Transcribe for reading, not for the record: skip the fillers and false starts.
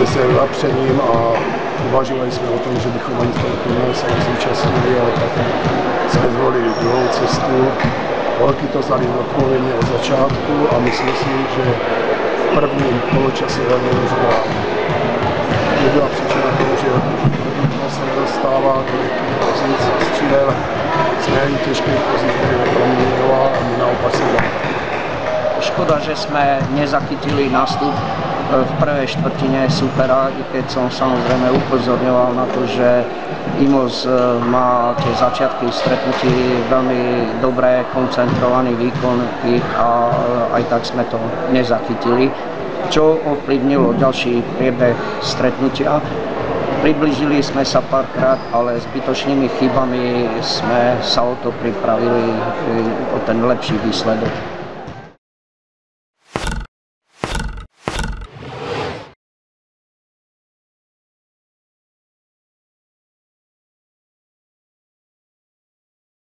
se napřením a uvažovali jsme o tom, že bychom ani v tom turnaji se nezúčastnili, ale tak jsme zvolili druhou cestu. Holky to vzali zodpovědně od začátku a myslím si, že v prvním poločase velmi rozhráli. Nebyla příčina toho, že se nedostává do lehkých pozic a střílel z méně těžkých pozic, které neproměňoval a my naopak se dali. Škoda, že sme nezachytili nástup v prvej štvrtine supera, i keď som samozrejme upozorňoval na to, že Imos má tie začiatky stretnutí veľmi dobré, koncentrovaný výkon a aj tak sme to nezachytili, čo ovplyvnilo ďalší priebeh stretnutia. Priblížili sme sa párkrát, ale zbytočnými chybami sme sa o to pripravili, o ten lepší výsledok.